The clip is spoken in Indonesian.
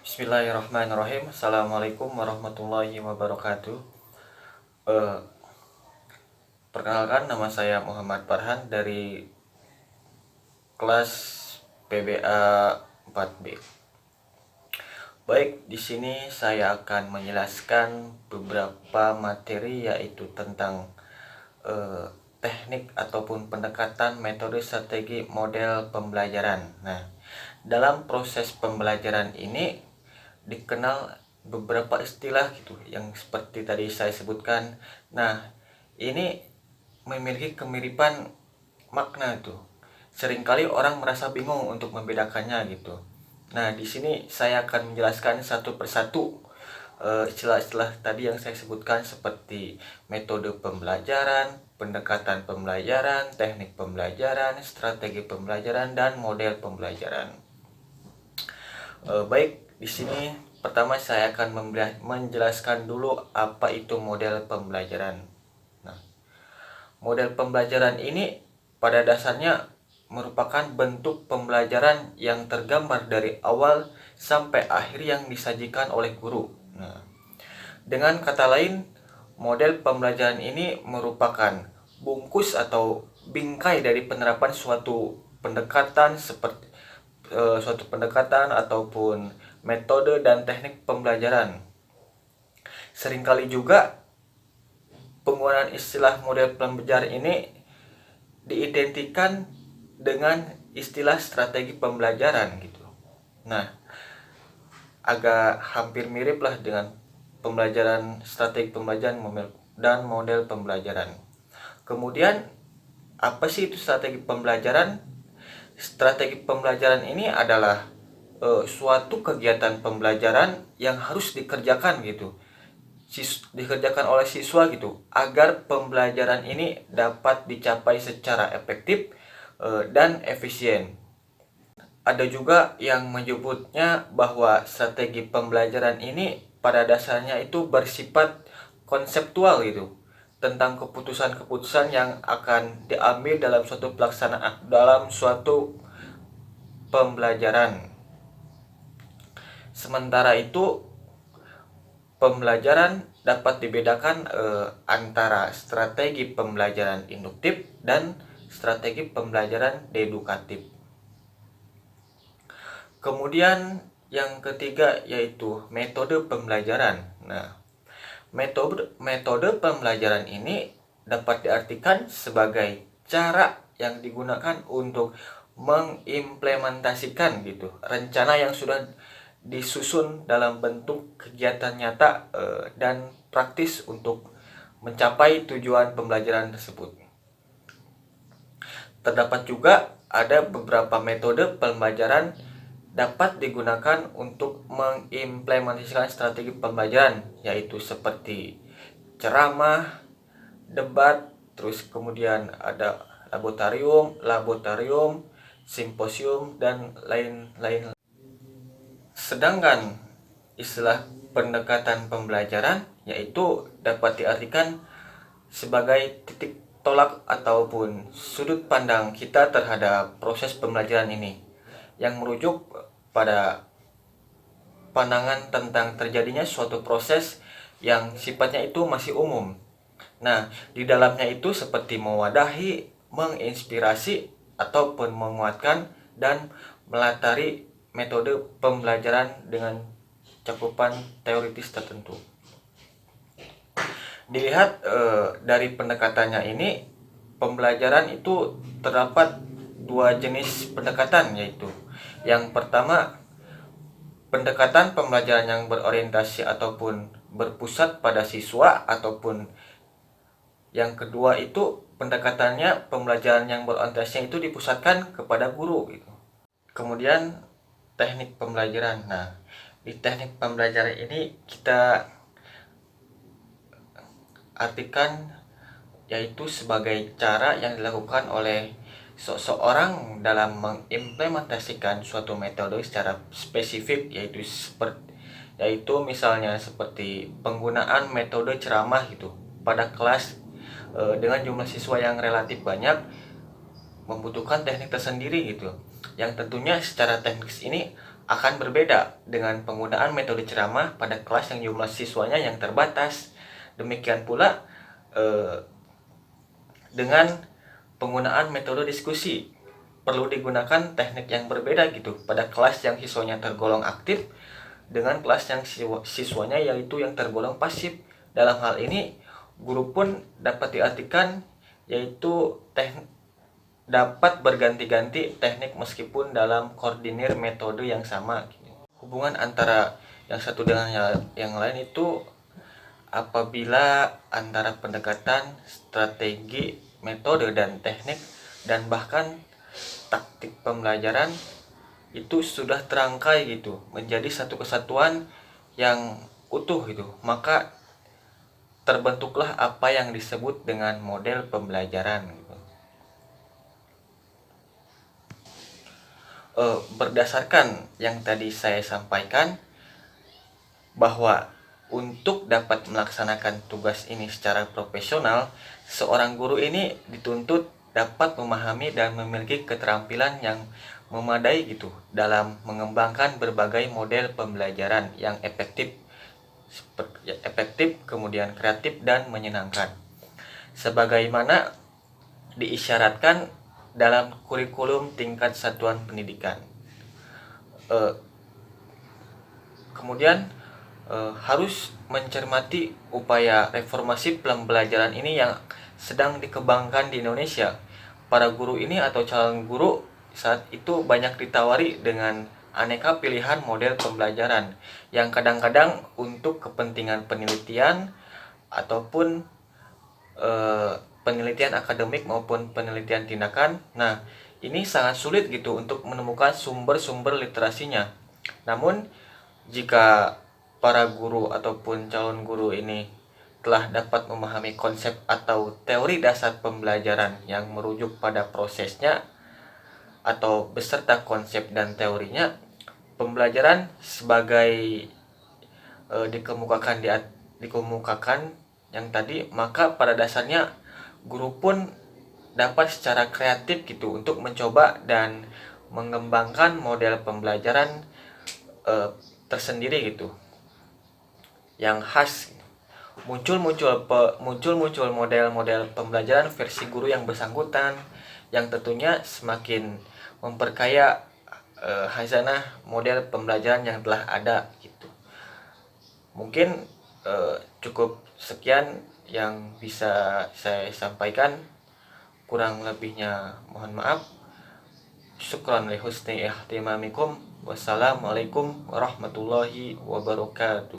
Bismillahirrahmanirrahim. Assalamualaikum warahmatullahi wabarakatuh. Eh, Perkenalkan, nama saya Muhammad Farhan dari kelas PBA 4B. Baik, di sini saya akan menjelaskan beberapa materi yaitu tentang teknik ataupun pendekatan metode strategi model pembelajaran. Nah, dalam proses pembelajaran ini dikenal beberapa istilah gitu yang seperti tadi saya sebutkan. Nah, ini memiliki kemiripan makna itu. Seringkali orang merasa bingung untuk membedakannya gitu. Nah, di sini saya akan menjelaskan satu persatu istilah-istilah tadi yang saya sebutkan seperti metode pembelajaran, pendekatan pembelajaran, teknik pembelajaran, strategi pembelajaran, dan model pembelajaran. Baik, di sini pertama saya akan menjelaskan dulu apa itu model pembelajaran. Nah, model pembelajaran ini pada dasarnya merupakan bentuk pembelajaran yang tergambar dari awal sampai akhir yang disajikan oleh guru. Nah, dengan kata lain, model pembelajaran ini merupakan bungkus atau bingkai dari penerapan suatu pendekatan seperti suatu pendekatan ataupun metode dan teknik pembelajaran. Seringkali juga penggunaan istilah model pembelajaran ini diidentikan dengan istilah strategi pembelajaran gitu. Nah, agak hampir mirip lah dengan pembelajaran, strategi pembelajaran dan model pembelajaran. Kemudian apa sih itu strategi pembelajaran? Strategi pembelajaran ini adalah suatu kegiatan pembelajaran yang harus dikerjakan gitu, dikerjakan oleh siswa gitu, agar pembelajaran ini dapat dicapai secara efektif dan efisien. Ada juga yang menyebutnya bahwa strategi pembelajaran ini pada dasarnya itu bersifat konseptual gitu, tentang keputusan-keputusan yang akan diambil dalam suatu pelaksanaan, dalam suatu pembelajaran. Sementara itu, pembelajaran dapat dibedakan antara strategi pembelajaran induktif dan strategi pembelajaran dedukatif. Kemudian yang ketiga yaitu metode pembelajaran. Nah, metode pembelajaran ini dapat diartikan sebagai cara yang digunakan untuk mengimplementasikan gitu rencana yang sudah disusun dalam bentuk kegiatan nyata dan praktis untuk mencapai tujuan pembelajaran tersebut. Terdapat juga ada beberapa metode pembelajaran dapat digunakan untuk mengimplementasikan strategi pembelajaran, yaitu seperti ceramah, debat, terus kemudian ada laboratorium, simposium, dan lain-lain. Sedangkan istilah pendekatan pembelajaran yaitu dapat diartikan sebagai titik tolak ataupun sudut pandang kita terhadap proses pembelajaran ini, yang merujuk pada pandangan tentang terjadinya suatu proses yang sifatnya itu masih umum. Nah, di dalamnya itu seperti mewadahi, menginspirasi, ataupun menguatkan dan melatari metode pembelajaran dengan cakupan teoritis tertentu. Dilihat dari pendekatannya ini, pembelajaran itu terdapat dua jenis pendekatan, yaitu yang pertama pendekatan pembelajaran yang berorientasi ataupun berpusat pada siswa, ataupun yang kedua itu pendekatannya pembelajaran yang berorientasi itu dipusatkan kepada guru gitu. Kemudian teknik pembelajaran. Nah, di teknik pembelajaran ini kita artikan yaitu sebagai cara yang dilakukan oleh seseorang dalam mengimplementasikan suatu metode secara spesifik, yaitu misalnya seperti penggunaan metode ceramah gitu pada kelas dengan jumlah siswa yang relatif banyak, membutuhkan teknik tersendiri gitu, yang tentunya secara teknis ini akan berbeda dengan penggunaan metode ceramah pada kelas yang jumlah siswanya yang terbatas. Demikian pula dengan penggunaan metode diskusi, perlu digunakan teknik yang berbeda gitu pada kelas yang siswanya tergolong aktif dengan kelas yang siswanya yaitu yang tergolong pasif. Dalam hal ini, guru pun dapat diartikan yaitu dapat berganti-ganti teknik meskipun dalam koordinir metode yang sama. Hubungan antara yang satu dengan yang lain itu apabila antara pendekatan, strategi, metode, dan teknik, dan bahkan taktik pembelajaran itu sudah terangkai gitu menjadi satu kesatuan yang utuh gitu, maka terbentuklah apa yang disebut dengan model pembelajaran gitu. Berdasarkan yang tadi saya sampaikan, bahwa untuk dapat melaksanakan tugas ini secara profesional, seorang guru ini dituntut dapat memahami dan memiliki keterampilan yang memadai gitu dalam mengembangkan berbagai model pembelajaran yang efektif, kemudian kreatif dan menyenangkan. Sebagaimana diisyaratkan dalam kurikulum tingkat satuan pendidikan. Kemudian harus mencermati upaya reformasi pembelajaran ini yang sedang dikembangkan di Indonesia. Para guru ini atau calon guru saat itu banyak ditawari dengan aneka pilihan model pembelajaran yang kadang-kadang untuk kepentingan penelitian ataupun penelitian akademik maupun penelitian tindakan. Nah, ini sangat sulit gitu untuk menemukan sumber-sumber literasinya. Namun, jika para guru ataupun calon guru ini telah dapat memahami konsep atau teori dasar pembelajaran yang merujuk pada prosesnya atau beserta konsep dan teorinya, pembelajaran sebagai dikemukakan yang tadi, maka pada dasarnya guru pun dapat secara kreatif gitu untuk mencoba dan mengembangkan model pembelajaran tersendiri gitu yang khas. Muncul model-model pembelajaran versi guru yang bersangkutan yang tentunya semakin memperkaya khazanah model pembelajaran yang telah ada gitu. Mungkin cukup sekian yang bisa saya sampaikan, kurang lebihnya mohon maaf. Syukran li husni ihtimamikum. Wassalamualaikum warahmatullahi wabarakatuh.